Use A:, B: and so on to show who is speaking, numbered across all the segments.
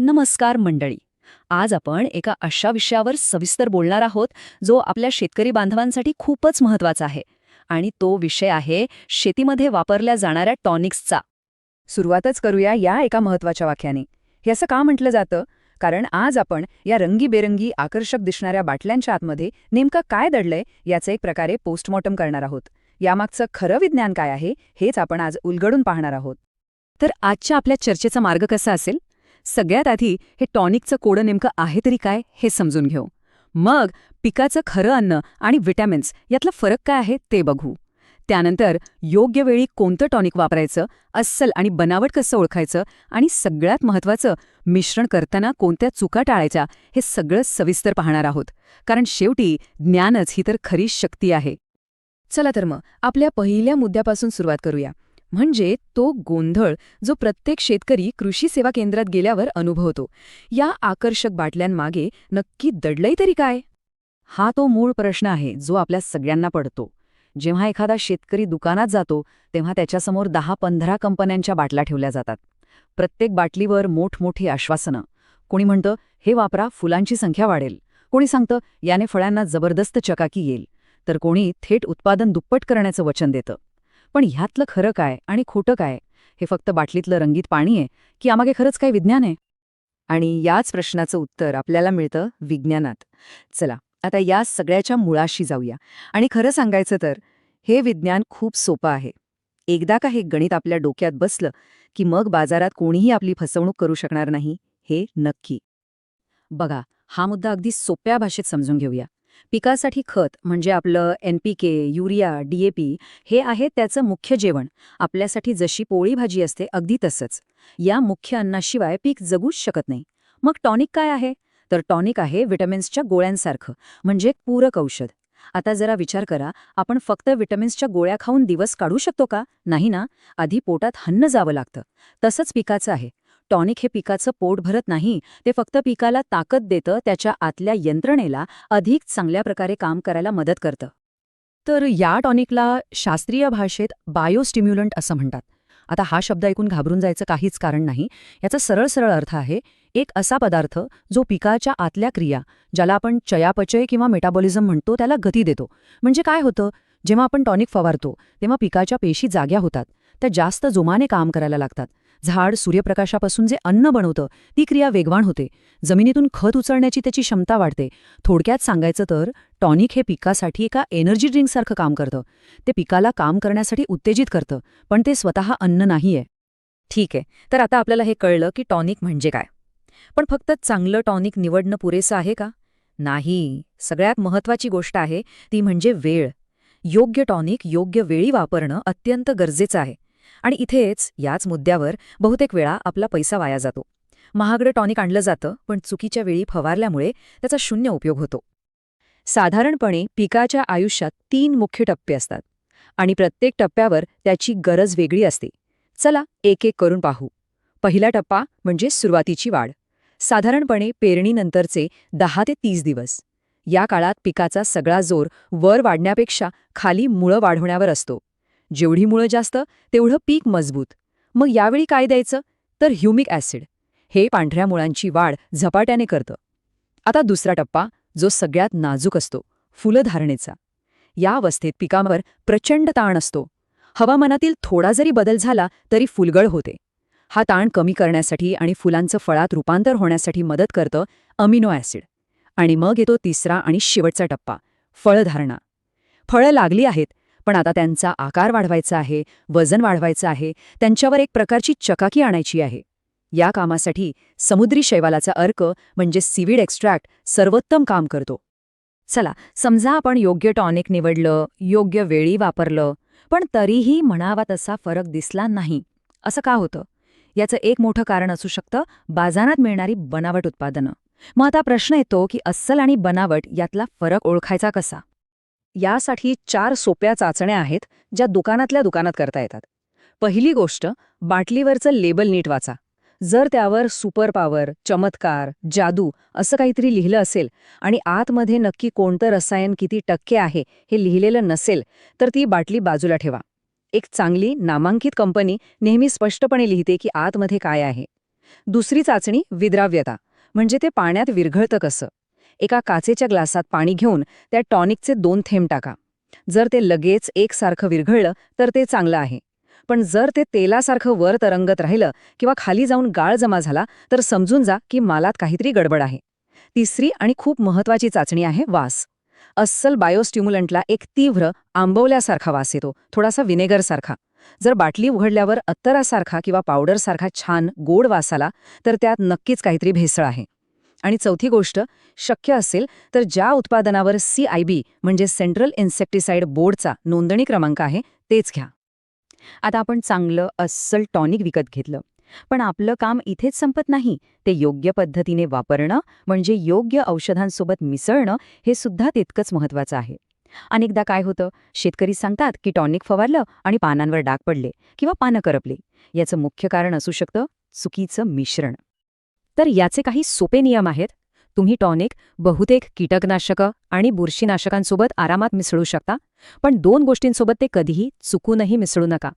A: नमस्कार मंडळी. आज आपण एका अशा विषयावर सविस्तर बोलणार आहोत जो आपल्या शेतकरी बांधवांसाठी खूपच महत्वाचा आहे. आणि तो विषय आहे शेतीमध्ये वापरल्या जाणाऱ्या टॉनिक्सचा.
B: सुरुवातच करूया या एका महत्वाच्या वाक्याने. हे असं का म्हटलं जातं? कारण आज आपण या रंगीबेरंगी आकर्षक दिसणाऱ्या बाटल्यांच्या आतमध्ये नेमकं काय दडलंय याचं एक प्रकारे पोस्टमॉर्टम करणार आहोत. यामागचं खरं विज्ञान काय आहे हेच आपण आज उलगडून पाहणार आहोत.
A: तर आजच्या आपल्या चर्चेचा मार्ग कसा असेल? सगळ्यात आधी हे टॉनिकचं कोडं नेमकं आहे तरी काय हे समजून घेऊ. मग पिकाचं खरं अन्न आणि विटॅमिन्स यातला फरक काय आहे ते बघू. त्यानंतर योग्य वेळी कोणतं टॉनिक वापरायचं, अस्सल आणि बनावट कसं ओळखायचं, आणि सगळ्यात महत्त्वाचं मिश्रण करताना कोणत्या चुका टाळायच्या हे सगळं सविस्तर पाहणार आहोत. कारण शेवटी ज्ञानच ही तर खरी शक्ती आहे.
B: चला तर मग आपल्या पहिल्या मुद्द्यापासून सुरुवात करूया. म्हणजे तो गोंधळ जो प्रत्येक शेतकरी कृषी सेवा केंद्रात गेल्यावर अनुभवतो. या आकर्षक बाटल्यांमागे नक्की दडलंय तरी काय?
A: हा तो मूळ प्रश्न आहे जो आपल्या सगळ्यांना पडतो. जेव्हा एखादा शेतकरी दुकानात जातो तेव्हा त्याच्यासमोर 10-15 कंपन्यांच्या बाटल्या ठेवल्या जातात. प्रत्येक बाटलीवर मोठमोठी आश्वासनं. कोणी म्हणतं हे वापरा, फुलांची संख्या वाढेल. कोणी सांगतं याने फळांना जबरदस्त चकाकी येईल. तर कोणी थेट उत्पादन दुप्पट करण्याचं वचन देतं. पण ह्यातलं खरं काय आणि खोटं काय? हे फक्त बाटलीतलं रंगीत पाणी आहे की यामागे खरंच काही विज्ञान आहे? आणि याच प्रश्नाचं उत्तर आपल्याला मिळतं विज्ञानात. चला आता या सगळ्याच्या मुळाशी जाऊया. आणि खरं सांगायचं तर हे विज्ञान खूप सोपं आहे. एकदा का हे गणित आपल्या डोक्यात बसलं की मग बाजारात कोणीही आपली फसवणूक करू शकणार नाही, हे नक्की. बघा, हा मुद्दा अगदी सोप्या भाषेत समजून घेऊया. पिकासाठी खत म्हणजे आपलं NPK, युरिया, DAP हे आहे त्याचं मुख्य जेवण. आपल्यासाठी जशी पोळी भाजी असते अगदी तसंच. या मुख्य अन्नाशिवाय पीक जगूच शकत नाही. मग टॉनिक काय आहे? तर टॉनिक आहे विटॅमिन्सच्या गोळ्यांसारखं, म्हणजे एक पूरक औषध. आता जरा विचार करा, आपण फक्त विटॅमिन्सच्या गोळ्या खाऊन दिवस काढू शकतो का? नाही ना. आधी पोटात अन्न जावं लागतं. तसंच पिकाचं आहे. टॉनिक हे पिकाचं पोट भरत नाही, ते फक्त पिकाला ताकद देतं, त्याच्या आतल्या यंत्रणेला अधिक चांगल्या प्रकारे काम करायला मदत करतं. तर या टॉनिकला शास्त्रीय भाषेत बायोस्टिम्युलंट असं म्हणतात. आता हा शब्द ऐकून घाबरून जायचं काहीच कारण नाही. याचा सरळ सरळ अर्थ आहे एक असा पदार्थ जो पिकाच्या आतल्या क्रिया, ज्याला आपण चयापचय किंवा मेटाबॉलिझम म्हणतो, त्याला गती देतो. म्हणजे काय होतं, जेव्हा आपण टॉनिक फवारतो तेव्हा पिकाच्या पेशी जाग्या होतात, त्या जास्त जोमाने काम करायला लागतात. झाड सूर्यप्रकाशापासून जे अन्न बनवतं ती क्रिया वेगवान होते. जमिनीतून खत उचलण्याची त्याची क्षमता वाढते. थोडक्यात सांगायचं तर टॉनिक हे पिकासाठी एका एनर्जी ड्रिंकसारखं काम करतं. ते पिकाला काम करण्यासाठी उत्तेजित करतं, पण ते स्वतः अन्न नाहीये. ठीक आहे, तर आता आपल्याला हे कळलं की टॉनिक म्हणजे काय. पण फक्त चांगलं टॉनिक निवडणं पुरेसं आहे का? नाही. सगळ्यात महत्त्वाची गोष्ट आहे ती म्हणजे वेळ. योग्य टॉनिक योग्य वेळी वापरणं अत्यंत गरजेचं आहे. आणि इथेच याच मुद्द्यावर बहुतेक वेळा आपला पैसा वाया जातो. महागडं टॉनिक आणलं जातं, पण चुकीच्या वेळी फवारल्यामुळे त्याचा शून्य उपयोग होतो. साधारणपणे पिकाच्या आयुष्यात 3 मुख्य टप्पे असतात आणि प्रत्येक टप्प्यावर त्याची गरज वेगळी असते. चला एक एक करून पाहू. पहिला टप्पा म्हणजे सुरुवातीची वाढ. साधारणपणे पेरणीनंतरचे 10 ते 30 दिवस. या काळात पिकाचा सगळा जोर वर वाढण्यापेक्षा खाली मुळं वाढवण्यावर असतो. जेवढी मुळं जास्त तेवढं पीक मजबूत. मग यावेळी काय द्यायचं? तर ह्युमिक ॲसिड. हे पांढऱ्या मुळांची वाढ झपाट्याने करतं. आता दुसरा टप्पा जो सगळ्यात नाजूक असतो, फुलधारणेचा. या अवस्थेत पिकावर प्रचंड ताण असतो. हवामानातील थोडा जरी बदल झाला तरी फुलगळ होते. हा ताण कमी करण्यासाठी आणि फुलांचं फळात रूपांतर होण्यासाठी मदत करतं अमिनो ॲसिड. आणि मग येतो तिसरा आणि शेवटचा टप्पा, फळधारणा. फळं लागली आहेत, पण आता त्यांचा आकार वाढवायचा आहे, वजन वाढवायचं आहे, त्यांच्यावर एक प्रकारची चकाकी आणायची आहे. या कामासाठी समुद्री शैवालाचा अर्क म्हणजे सीवीड एक्स्ट्रॅक्ट सर्वोत्तम काम करतो. चला, समजा आपण योग्य टॉनिक निवडलं, योग्य वेळी वापरलं, पण तरीही म्हणावा तसा फरक दिसला नाही. असं का होतं? याचं एक मोठं कारण असू शकतं बाजारात मिळणारी बनावट उत्पादनं. मग आता प्रश्न येतो की अस्सल आणि बनावट यातला फरक ओळखायचा कसा? यासाठी 4 सोप्या चाचण्या आहेत ज्या दुकानातल्या दुकानात करता येतात. पहिली गोष्ट, बाटलीवरचं लेबल नीट वाचा. जर त्यावर सुपर पॉवर, चमत्कार, जादू असं काहीतरी लिहिलं असेल आणि आतमध्ये नक्की कोणतं रसायन किती टक्के आहे हे लिहिलेलं नसेल तर ती बाटली बाजूला ठेवा. एक चांगली नामांकित कंपनी नेहमी स्पष्टपणे लिहिते की आतमध्ये काय आहे.
B: दुसरी चाचणी विद्राव्यता, म्हणजे ते पाण्यात विरघळतं कसं. एका काचेच्या ग्लासात पाणी घेऊन त्यात टॉनिकचे 2 थेंब टाका. जर ते लगेच एकसारखं विरघळलं तर ते चांगलं आहे. पण जर ते तेलासारखं वर तरंगत राहिलं किंवा खाली जाऊन गाळ जमा झाला तर समजून जा की मालात काहीतरी गडबड आहे. तिसरी आणि खूप महत्वाची चाचणी आहे वास. अस्सल बायोस्टिम्युलंटला एक तीव्र आंबवल्यासारखा वास येतो, थोडासा विनेगरसारखा. जर बाटली उघडल्यावर अत्तरासारखा किंवा पावडरसारखा छान गोड वास आला तर त्यात नक्कीच काहीतरी भेसळ आहे. आणि चौथी गोष्ट, शक्य असेल तर ज्या उत्पादनावर CIB म्हणजे सेंट्रल इन्सेक्टिसाइड बोर्डचा नोंदणी क्रमांक आहे तेच घ्या.
A: आता आपण चांगलं अस्सल टॉनिक विकत घेतलं, पण आपलं काम इथेच संपत नाही. ते योग्य पद्धतीने वापरणं, म्हणजे योग्य औषधांसोबत मिसळणं, हे सुद्धा तितकंच महत्वाचं आहे. अनेकदा काय होतं, शेतकरी सांगतात की टॉनिक फवारलं आणि पानांवर डाग पडले किंवा पानं करपले. याचं मुख्य कारण असू शकतं चुकीचं मिश्रण. तर याचे काही सोपे नियम आहेत. तुम्ही टॉनिक बहुतेक कीटकनाशकं आणि बुरशीनाशकांसोबत आरामात मिसळू शकता, पण 2 गोष्टींसोबत ते कधीही चुकूनही मिसळू नका.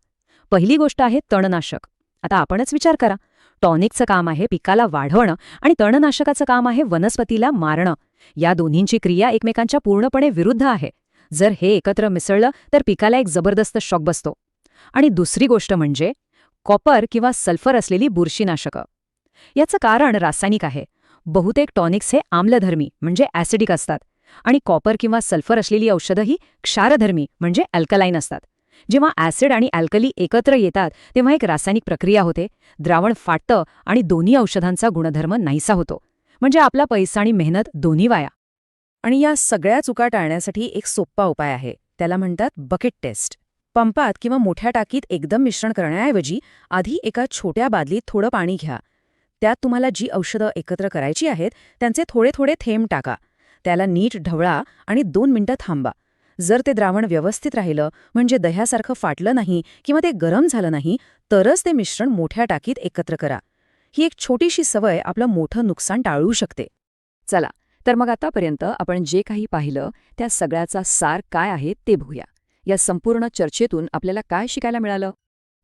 A: पहिली गोष्ट आहे तणनाशक. आता आपणच विचार करा, टॉनिकचं काम आहे पिकाला वाढवणं आणि तणनाशकाचं काम आहे वनस्पतीला मारणं. या दोन्हींची क्रिया एकमेकांच्या पूर्णपणे विरुद्ध आहे. जर हे एकत्र मिसळलं तर पिकाला एक जबरदस्त शॉक बसतो. आणि दुसरी गोष्ट म्हणजे कॉपर किंवा सल्फर असलेली बुरशीनाशकं. याचं कारण रासायनिक आहे. बहुतेक टॉनिक्स हे आम्लधर्मी म्हणजे ॲसिडिक असतात आणि कॉपर किंवा सल्फर असलेली औषधंही क्षारधर्मी म्हणजे अल्कलाईन असतात. जेव्हा ॲसिड आणि अल्कली एकत्र येतात तेव्हा एक रासायनिक प्रक्रिया होते, द्रावण फाटतं आणि दोन्ही औषधांचा गुणधर्म नाहीसा होतो. म्हणजे आपला पैसा आणि मेहनत दोन्ही वाया.
B: आणि या सगळ्या चुका टाळण्यासाठी एक सोपा उपाय आहे, त्याला म्हणतात बकेट टेस्ट. पंपात किंवा मोठ्या टाकीत एकदम मिश्रण करण्याऐवजी आधी एका छोट्या बादलीत थोडं पाणी घ्या. त्यात तुम्हाला जी औषधं एकत्र करायची आहेत त्यांचे थोडे थोडे थेंब टाका. त्याला नीट ढवळा आणि 2 मिनिटं थांबा. जर ते द्रावण व्यवस्थित राहिलं, म्हणजे दह्यासारखं फाटलं नाही किंवा ते गरम झालं नाही, तरच ते मिश्रण मोठ्या टाकीत एकत्र करा. ही एक छोटीशी सवय आपलं मोठं नुकसान टाळू शकते.
A: चला, तर मग आतापर्यंत आपण जे काही पाहिलं त्या सगळ्याचा सार काय आहे ते बघूया. या संपूर्ण चर्चेतून आपल्याला काय शिकायला मिळालं?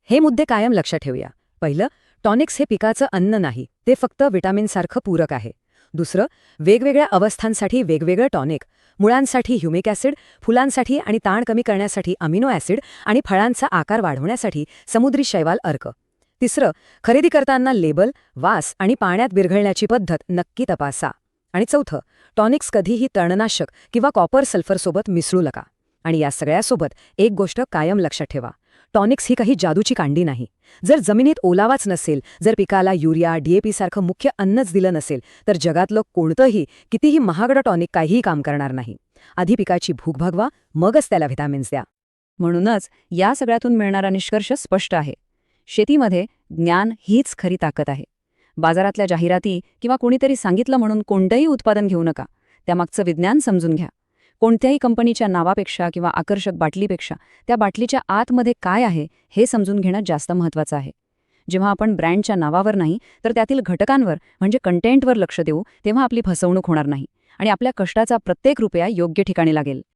B: हे मुद्दे कायम लक्षात ठेवूया. पहिलं, टॉनिक्स हे पिकाचं अन्न नाही, ते फक्त विटामिनसारखं पूरक आहे. दुसरं, वेगवेगळ्या अवस्थांसाठी वेगवेगळं टॉनिक. मुळांसाठी ह्युमिक ॲसिड, फुलांसाठी आणि ताण कमी करण्यासाठी अमिनो ॲसिड आणि फळांचा आकार वाढवण्यासाठी समुद्री शैवाल अर्क. तिसरं, खरेदी करताना लेबल, वास आणि पाण्यात विरघळण्याची पद्धत नक्की तपासा. आणि चौथं, टॉनिक्स कधीही तणनाशक किंवा कॉपर सल्फरसोबत मिसळू नका. आणि या सगळ्यासोबत एक गोष्ट कायम लक्षात ठेवा, टॉनिक्स ही काही जादूची कांडी नाही. जर जमिनीत ओलावाच नसेल, जर पिकाला युरिया, DAP सारखं मुख्य अन्नच दिलं नसेल, तर जगातलं कोणतंही कितीही महागडं टॉनिक काहीही काम करणार नाही. आधी पिकाची भूक भागवा, मगच त्याला व्हिटॅमिन्स द्या.
A: म्हणूनच या सगळ्यातून मिळणारा निष्कर्ष स्पष्ट आहे. शेतीमध्ये ज्ञान हीच खरी ताकद आहे. बाजारातल्या जाहिराती किंवा कोणीतरी सांगितलं म्हणून कोणतंही उत्पादन घेऊ नका. त्यामागचं विज्ञान समजून घ्या. कोणत्याही कंपनीच्या नावापेक्षा किंवा आकर्षक बाटलीपेक्षा त्या बाटलीच्या आतमध्ये काय आहे हे समजून घेणं जास्त महत्त्वाचं आहे. जेव्हा आपण ब्रँडच्या नावावर नाही तर त्यातील घटकांवर म्हणजे कंटेंटवर लक्ष देऊ, तेव्हा आपली फसवणूक होणार नाही आणि आपल्या कष्टाचा प्रत्येक रुपया योग्य ठिकाणी लागेल.